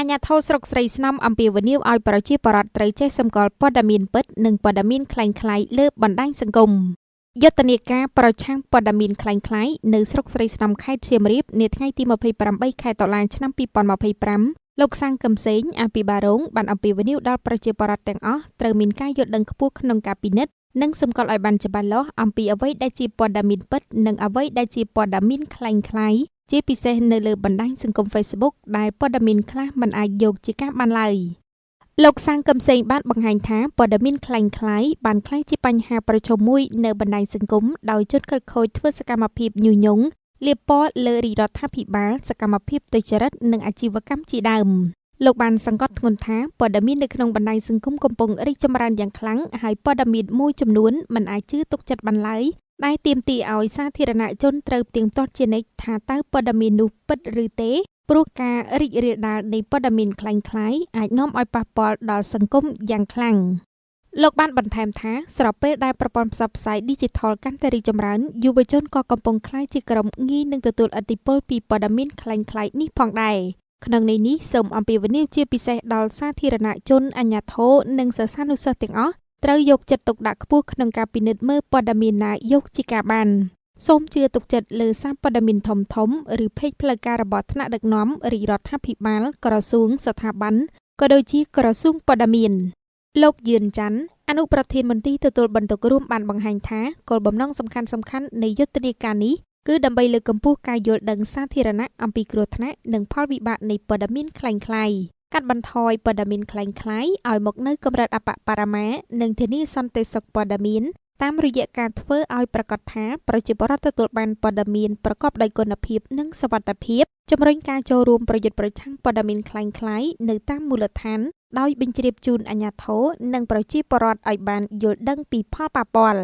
អាញាធរស្រុកស្រីស្នំអំពីវនីវឲ្យប្រជាពលរដ្ឋត្រូវចេះសម្គាល់ព័ត៌មានពិតនិងព័ត៌មានคล้ายៗលើបណ្ដាញសង្គមយុទ្ធនាការប្រឆាំងព័ត៌មានคล้ายៗនៅស្រុកស្រីស្នំខេត្តសៀមរាបនាថ្ងៃទី28ខែតុលាឆ្នាំ2025លោកសាំងកឹមសេងអភិបាលរងបានអំពីវនីវដល់ប្រជាពលរដ្ឋទាំងអស់ត្រូវមានការយល់ដឹងខ្ពស់ក្នុងការពិនិត្យនិងសម្គាល់ឲ្យបានច្បាស់លាស់អំពីអ្វីដែលជាព័ត៌មានពិតនិងអ្វីដែលជាព័ត៌មានคล้ายៗជាពិសេសនៅលើបណ្ដាញសង្គម Facebook ដែលព័ត៌មានខ្លះមិនអាចយកជាការបានឡើយលោកសាំងកឹមសេងបានបង្ហាញថាព័ត៌មានคล้ายៗបានក្លាយជាបញ្ហាប្រឈមមួយនៅបណ្ដាញសង្គមដោយជនខិលខូចធ្វើសកម្មភាពញុះញង់លាបពណ៌លើរាជរដ្ឋាភិបាលសកម្មភាពទុច្ចរិតនិងអាជីវកម្មជាដើមលោកបានសង្កត់ធ្ងន់ថាព័ត៌មាននៅក្នុងបណ្ដាញសង្គមកំពុងរីកចម្រើនយ៉ាងខ្លាំងហើយព័ត៌មានមួយចំនួនមិនអាចជឿទុកចិត្តបានឡើយដែលទាមទារឲ្យសាធារណជនត្រូវផ្ទៀងផ្ទាត់ជានិច្ចថាតើព័ត៌មាននោះពិតឬទេព្រោះការរីករាលដាលនៃព័ត៌មានคล้ายៗអាចនាំឲ្យប៉ះពាល់ដល់សង្គមយ៉ាងខ្លាំងលោកបានបន្ថែមថាស្របពេលដែលប្រព័ន្ធផ្សព្វផ្សាយ Digital កាន់តែរីកចម្រើនយុវជនក៏កំពុងក្លាយជាក្រុមងាយនឹងទទួលឥទ្ធិពលពីព័ត៌មានคล้ายៗនេះផងដែរក្នុងន័យនេះសូមអំពាវនាវជាពិសេសដល់សាធារណជនអាជ្ញាធរនិងសិស្សានុសិស្សទាំងអស់ត្រូវយកចិត្តទុកដាក់ខ្ពស់ក្នុងការពិនិត្យមើលព័ត៌មានណាយកជាការបានសូមជឿទុកចិត្តលើសារព័ត៌មានធំៗឬពេចផ្លូវការរបស់ថ្នាក់ដឹកនាំរាជរដ្ឋាភិបាលក្រសួងស្ថាប័នក៏ដូចជាក្រសួងព័ត៌មានលោកយឿនច័ន្ទអនុប្រធានមន្ត្រីទទួលបន្ទុករួមបានបង្ហាញថាគោលបំណងសំខាន់ៗនៃយុទ្ធនាការនេះគឺដើម្បីលើកកម្ពស់ការយល់ដឹងសាធារណៈអំពីគ្រោះថ្នាក់និងផលវិបាកនៃព័ត៌មានคล้ายៗកាត់បន្ថយព័ត៌មានคล้ายៗឲ្យមកនៅកម្រិតអបបរមានិងធានាសន្តិសុខព័ត៌មានតាមរយៈការធ្វើឲ្យប្រាកដថាប្រជាពលរដ្ឋទទួលបានព័ត៌មានប្រកបដោយគុណភាពនិងសុវត្ថិភាពជំរុញការចូលរួមប្រយុទ្ធប្រឆាំងព័ត៌មានคล้ายៗនៅតាមមូលដ្ឋានដោយបញ្ជ្រាបជូនអាជ្ញាធរនិងប្រជាពលរដ្ឋឲ្យបានយល់ដឹងពីផលប៉ះពាល់